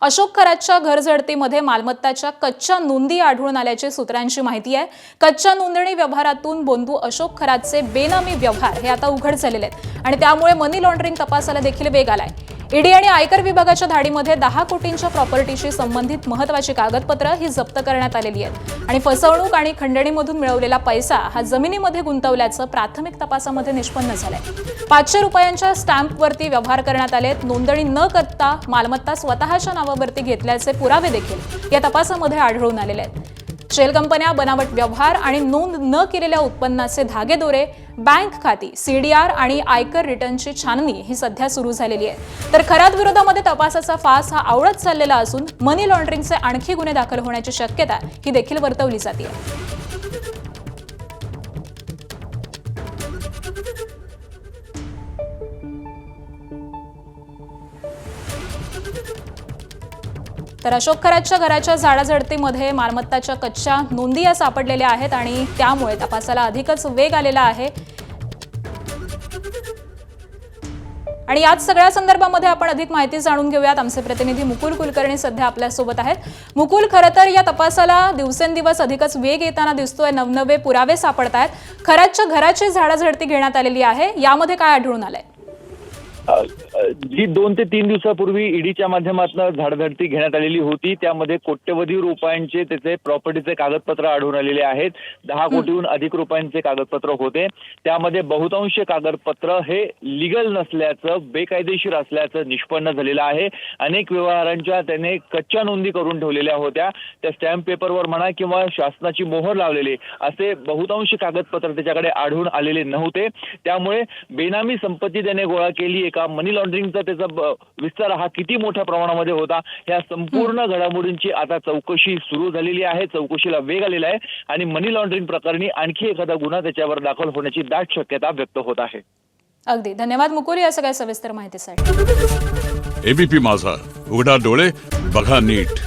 अशोक खरातच्या घरझडतीमध्ये मालमत्ताच्या कच्च्या नोंदी आढळून आल्याची सूत्रांची माहिती आहे। कच्च्या नोंदणी व्यवहारातून बोंधू अशोक खरातचे बेनामी व्यवहार हे आता उघड झालेले आहेत आणि त्यामुळे मनी लॉन्ड्रिंग तपासाला देखील वेग आलाय। ईडी आणि आयकर विभागाच्या धाडीमध्ये 10 कोटींच्या प्रॉपर्टीशी संबंधित महत्त्वाची कागदपत्र ही जप्त करण्यात आलेली आहेत आणि फसवणूक आणि खंडणीमधून मिळवलेला पैसा हा जमिनीमध्ये गुंतवल्याचं प्राथमिक तपासामध्ये निष्पन्न झालंय। 500 रुपयांच्या स्टॅम्पवरती व्यवहार करण्यात आलेत। नोंदणी न करता मालमत्ता स्वतःच्या नावावरती घेतल्याचे पुरावे देखील या तपासामध्ये आढळून आलेले आहेत। शेल कंपन्या, बनावट व्यवहार आणि नोंद न केलेल्या उत्पन्नाचे धागेदोरे, बँक खाती, सीडीआर आणि आयकर रिटर्नची छाननी ही सध्या सुरू झालेली आहे। तर खरात विरोधामध्ये तपासाचा फास हा आवळत चाललेला असून मनी लॉन्ड्रिंगचे आणखी गुन्हे दाखल होण्याची शक्यता ही देखील वर्तवली जाते। तर अशोक खरातच्या घराच्या झाडाझडतीमध्ये मालमत्ताच्या कच्च्या नोंदी या सापडलेल्या आहेत आणि त्यामुळे तपासाला अधिकच वेग आलेला आहे। आणि याच सगळ्या संदर्भामध्ये आपण अधिक माहिती जाणून घेऊयात। आमचे प्रतिनिधी मुकुल कुलकर्णी सध्या आपल्या सोबत आहेत। मुकुल, खरं तर या तपासाला दिवसेंदिवस अधिकच वेग येताना दिसतोय, नवनवे पुरावे सापडतायत। खरातच्या घराची झाडाझडती घेण्यात आलेली आहे, यामध्ये काय आढळून आलंय? जी 2 ते 3 दिवसापूर्वी ईडीच्या माध्यमातून झाडाझडती घेण्यात आलेली होती, त्यामध्ये कोट्यवधी रुपयांचे त्याचे प्रॉपर्टीचे कागदपत्र आढळून आलेले आहेत। 10 कोटीहून अधिक रुपयांचे कागदपत्र होते। त्यामध्ये बहुतांश कागदपत्र हे लीगल नसल्याचं, बेकायदेशीर असल्याचं निष्पन्न झालेलं आहे। अनेक व्यवहारांच्या त्याने कच्च्या नोंदी करून ठेवलेल्या होत्या। त्या स्टॅम्प पेपरवर म्हणा किंवा शासनाची मोहर लावलेले असे बहुतांश कागदपत्र त्याच्याकडे आढळून आलेले नव्हते। त्यामुळे बेनामी संपत्ती त्याने गोळा केली। एका मनी लॉन्ड्रिंगचा त्याचा विस्तार हा किती मोठ्या प्रमाणामध्ये होता, या संपूर्ण घडामोडींची आता चौकशी सुरू झालेली आहे। चौकशीला वेग आलेला आहे आणि मनी लॉन्ड्रिंग प्रकरणी आणखी एखादा गुन्हा त्याच्यावर दाखल होण्याची दाट शक्यता व्यक्त होत आहे। अगदी धन्यवाद मुकुल या सगळ्या सविस्तर माहितीसाठी। एबीपी माझा, उघडा डोळे बघा नीट।